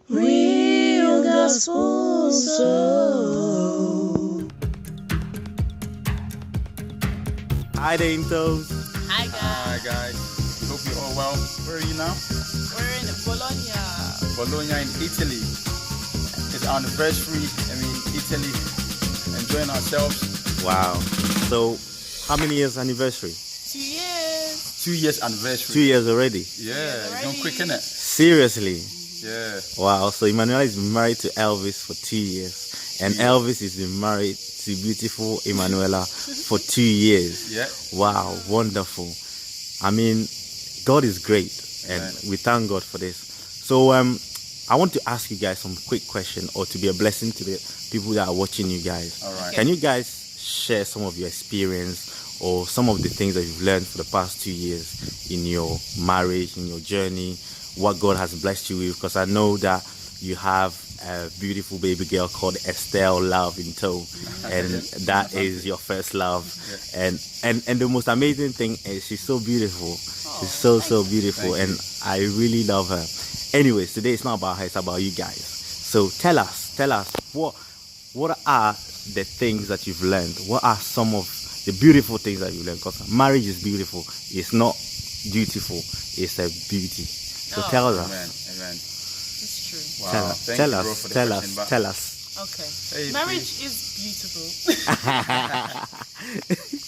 Real gospel soul. Hi there, Ntow. Hi guys. Hi guys. Hope you're all well. Where are you now? We're in Bologna. Bologna in Italy. It's our anniversary. Italy. Enjoying ourselves. Wow. So, how many years anniversary? 2 years. 2 years anniversary. 2 years already. Yeah, it's going quick, innit? Seriously. Yeah. Wow. So Emmanuel has been married to Elvis for 2 years, and Elvis has been married to beautiful Emanuela for 2 years. Yeah. Wow. Wonderful. I mean, God is great, and Amen. we thank God for this. So I want to ask you guys some quick question, or to be a blessing to the people that are watching you guys. All right. Can you guys share some of your experience or some of the things that you've learned for the past 2 years in your marriage, in your journey, what God has blessed you with? Because I know that you have a beautiful baby girl called Estelle Love in tow, and that is your first love. Yeah. And the most amazing thing is she's so beautiful. She's so beautiful, and I really love her. Anyways, today it's not about her, it's about you guys. So tell us what are the things that you've learned? What are some of the beautiful things that you learned? Because marriage is beautiful. It's not beautiful. It's a beauty. So tell us. Amen. Amen. It's true. Wow. Tell Thank you, bro, us. for the Tell question, us. but- Tell us. Okay. Hey, Marriage is beautiful.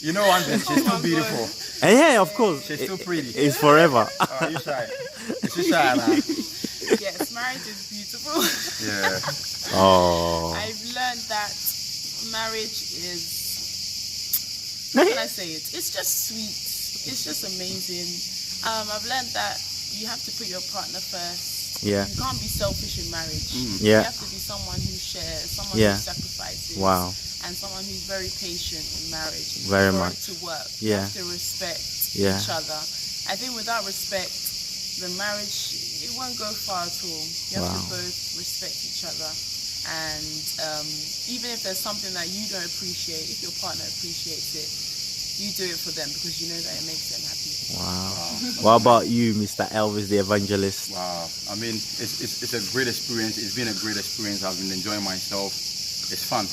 You know one thing, she's Oh my too beautiful. And yeah, of course. She's too pretty. It's forever. Oh, you shy. Is she shy now? Yes, marriage is beautiful. Yeah. Oh. I've learned that marriage is, how can I say it? It's just sweet. It's just amazing. I've learned that you have to put your partner first. Yeah. You can't be selfish in marriage. Yeah. You have to be someone who shares, someone Yeah. who sacrifices. Wow. And someone who's very patient in marriage. Very for much. it to work. Yeah. You have to respect Yeah. each other. I think without respect, the marriage, it won't go far at all. You have to Wow. both respect each other. And even if there's something that you don't appreciate, if your partner appreciates it, you do it for them because you know that it makes them happy. Wow. What about you, Mr. Elvis, the evangelist? Wow. I mean, it's a great experience. It's been a great experience. I've been enjoying myself. It's fun.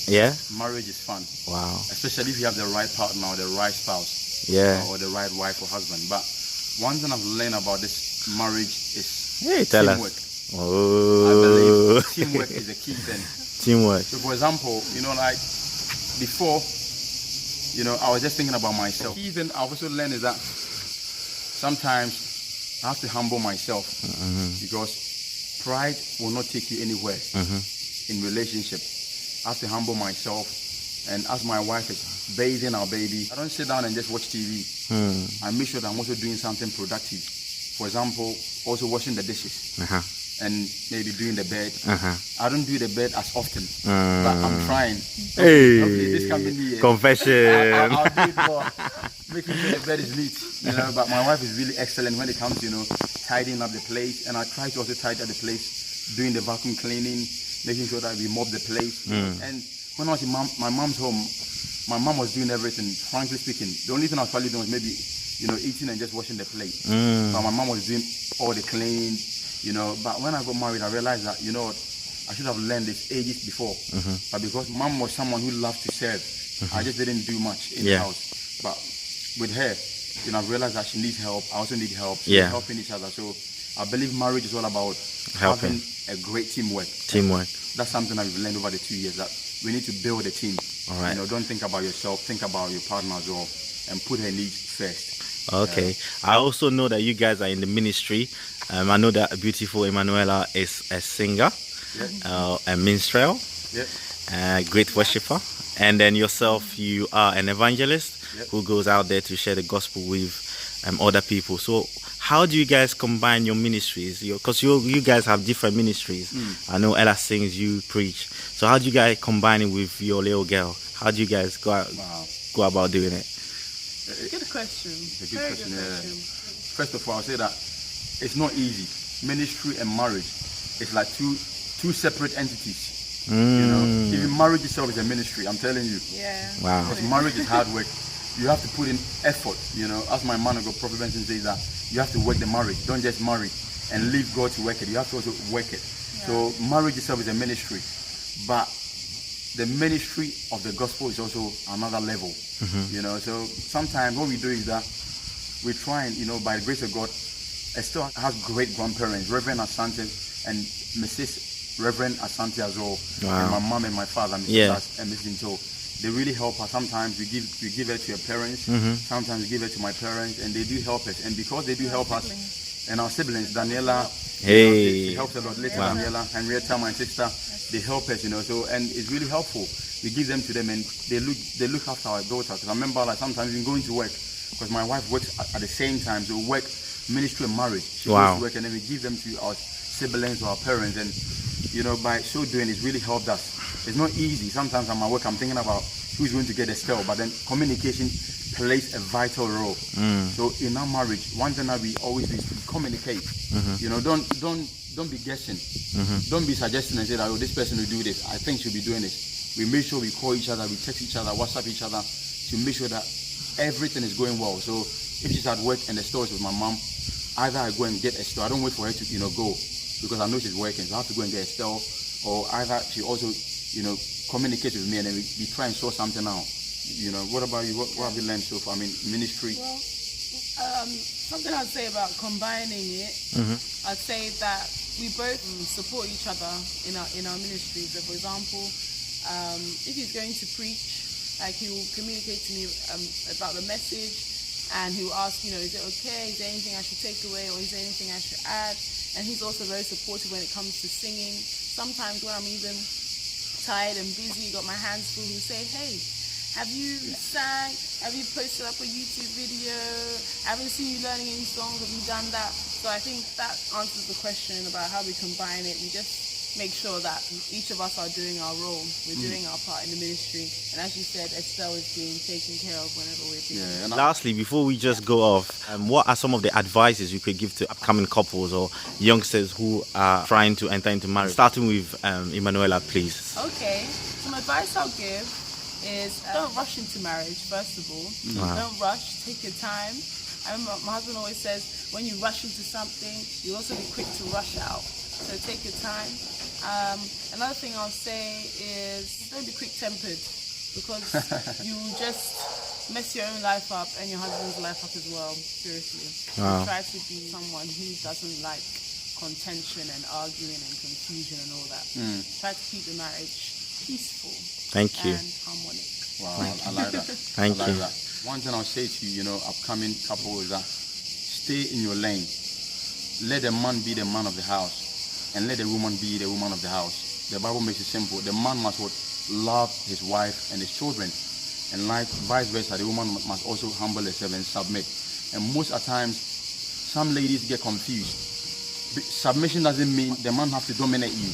Yeah? Marriage is fun. Wow. Especially if you have the right partner or the right spouse. Yeah. Or the right wife or husband. But one thing I've learned about this marriage is Hey, tell teamwork. us. I Oh. believe teamwork is a key thing. Teamwork. So for example, like before, I was just thinking about myself. The key thing I've also learned is that sometimes I have to humble myself because pride will not take you anywhere in relationship. I have to humble myself, and as my wife is bathing our baby, I don't sit down and just watch TV. I make sure that I'm also doing something productive. For example, also washing the dishes and maybe doing the bed. I don't do the bed as often, but I'm trying. Hey. Okay, this can be the Confession. I'll do it for making sure the bed is neat. But my wife is really excellent when it comes to tidying up the place, and I try to also tidy up the place, doing the vacuum cleaning, making sure that we mop the place. And when I was in my mom's home, my mom was doing everything. Frankly speaking, the only thing I was probably doing was maybe eating and just washing the plate. But my mom was doing all the cleaning. But when I got married, I realized that I should have learned this ages before. But because mom was someone who loved to serve, I just didn't do much in the house. But with her, I realized that she needs help. I also need help. So we're helping each other. So I believe marriage is all about Helping. having a great teamwork. Teamwork. That's something that we've learned over the 2 years, that we need to build a team. All right. Don't think about yourself, think about your partner as well, and put her needs first. Okay. I also know that you guys are in the ministry. I know that beautiful Emanuela is a singer, a minstrel, a great worshiper. And then yourself, you are an evangelist who goes out there to share the gospel with other people. So how do you guys combine your ministries? Because you guys have different ministries. I know Ella sings, you preach. So how do you guys combine it with your little girl? How do you guys go about doing it? Good question. It's a good Very question. good Yeah. question. First of all, I'll say that it's not easy. Ministry and marriage, it's like two separate entities. Even marriage itself is a ministry, I'm telling you. Yeah. Wow. Because marriage is hard work. You have to put in effort. As my man, Prophet Benson says that you have to work the marriage. Don't just marry and leave God to work it. You have to also work it. So marriage itself is a ministry, but the ministry of the gospel is also another level. You know, so sometimes what we do is that we try and, you know, by the grace of God, Esther has great grandparents, Reverend Asante and Mrs. Reverend Asante as well, and my mom and my father, Mrs. and Mrs. Ntow. They really help us. Sometimes we give it to your parents, sometimes we give it to my parents, and they do help us. And because they do help us, and our siblings, Daniela, they help a lot. Later, Daniela, Henrietta, my sister, they help us, you know. So, and it's really helpful. We give them to them, and they look after our daughter. Because I remember, like, sometimes we're going to work, because my wife works at the same time, so work, ministry, and marriage. She goes to work, and then we give them to our siblings or our parents, and you know, by so doing, it's really helped us. It's not easy. Sometimes I'm at work, I'm thinking about who's going to get a spell, but then communication plays a vital role. So in our marriage, one thing that we always do is to communicate. You know, don't be guessing. Don't be suggesting and say that, oh, this person will do this. I think she'll be doing this. We make sure we call each other, we text each other, WhatsApp each other to make sure that everything is going well. So if she's at work and the store is with my mom, either I go and get a store. I don't wait for her to, you know, go, because I know she's working. So I have to go and get a store, or either she also, you know, communicate with me, and then we try and sort something out. You know, what about you? What have you learned so far? I mean, ministry. Well, something I'd say about combining it, I'd say that we both support each other in our ministries. So for example, if he's going to preach, like, he will communicate to me about the message, and he will ask, you know, is it okay? Is there anything I should take away, or is there anything I should add? And he's also very supportive when it comes to singing. Sometimes when I'm even tired and busy, got my hands full, he'll say, hey, have you sang? Have you posted up a YouTube video? I haven't seen you learning any songs. Have you done that? So I think that answers the question about how we combine it. We just make sure that each of us are doing our role. We're doing our part in the ministry. And as you said, Estelle is being taken care of whenever we're busy. And lastly, before we just go off, what are some of the advices you could give to upcoming couples or youngsters who are trying to enter into marriage? Starting with Emanuela, please. Okay, some advice I'll give is don't rush into marriage, first of all. Don't rush, take your time. I remember my husband always says, when you rush into something, you also be quick to rush out. So take your time. Another thing I'll say is don't be quick-tempered, because you will just mess your own life up and your husband's life up as well. Seriously. Try to be someone who doesn't like contention and arguing and confusion and all that. Try to keep the marriage peaceful. Thank you. And harmonic. Wow, I like that. Thank you. That. One thing I'll say to you, upcoming couple, is that stay in your lane. Let the man be the man of the house, and let the woman be the woman of the house. The Bible makes it simple. The man must love his wife and his children, and like vice versa, the woman must also humble herself and submit. And most of the times, some ladies get confused. Submission doesn't mean the man has to dominate you,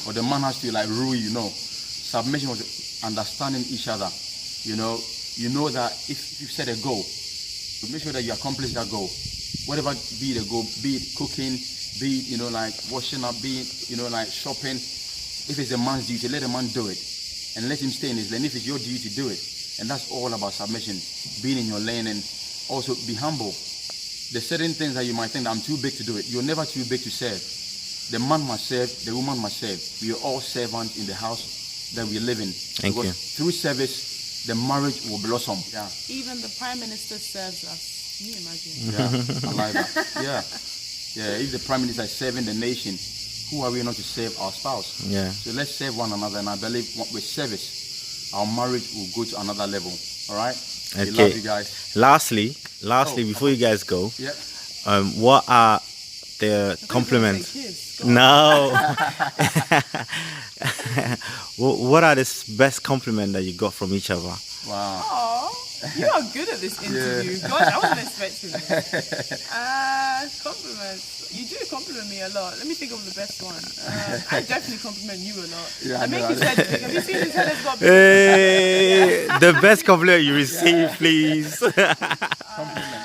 or the man has to rule you. No, submission was understanding each other. You know that if you set a goal, make sure that you accomplish that goal. Whatever be the goal, be it cooking, be it, washing up, be it, shopping. If it's a man's duty, let a man do it. And let him stay in his lane. If it's your duty, do it. And that's all about submission. Being in your lane, and also be humble. There's certain things that you might think that I'm too big to do it. You're never too big to serve. The man must serve, the woman must serve. We are all servants in the house that we live in. Thank you. Through service, the marriage will blossom. Yeah. Even the Prime Minister serves us. Can you imagine? Yeah, I like that. Yeah. If the Prime Minister is serving the nation, who are we not to serve our spouse? Yeah. So let's serve one another, and I believe with service, our marriage will go to another level. All right? Okay. We love you guys. Lastly, before you guys go, yeah. What are the compliments? No. What are the best compliment that you got from each other? Wow. Aww, you are good at this interview. Yeah. Gosh, I wasn't expecting this. Compliments. You do compliment me a lot. Let me think of the best one. I definitely compliment you a lot. Yeah, I make his head big. Have you seen his head has got big? Hey, the best compliment you receive, please. Compliment.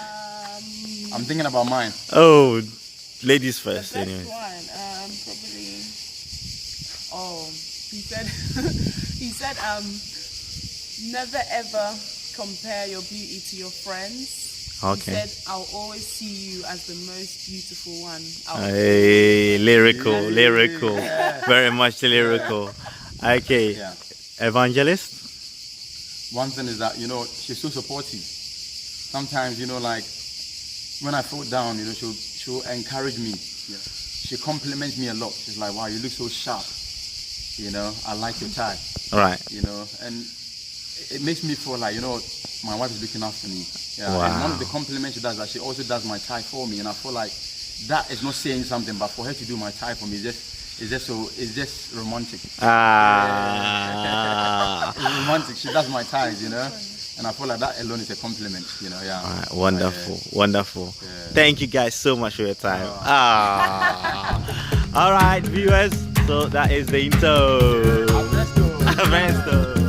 I'm thinking about mine. Oh, ladies first. The best anyway. one, probably. Oh, he said, never ever compare your beauty to your friends. Okay. He said, "I'll always see you as the most beautiful one." Hey, lyrical, very much lyrical. Okay, Yeah. Evangelist. One thing is that, you know, she's so supportive. Sometimes, you know, like when I fall down, you know, she'll encourage me. Yeah. She compliments me a lot. She's like, "Wow, you look so sharp. You know, I like your tie." All right. You know, and it makes me feel like, you know, my wife is looking after me. Yeah. Wow. And one of the compliments she does is that she also does my tie for me, and I feel like that is not saying something, but for her to do my tie for me it's just romantic. Ah. It's romantic. She does my ties, you know, and I feel like that alone is a compliment, you know. Yeah. All right, wonderful, wonderful. Yeah. Thank you guys so much for your time. All right, viewers. So that is the Ntow. Let's go. Ernesto.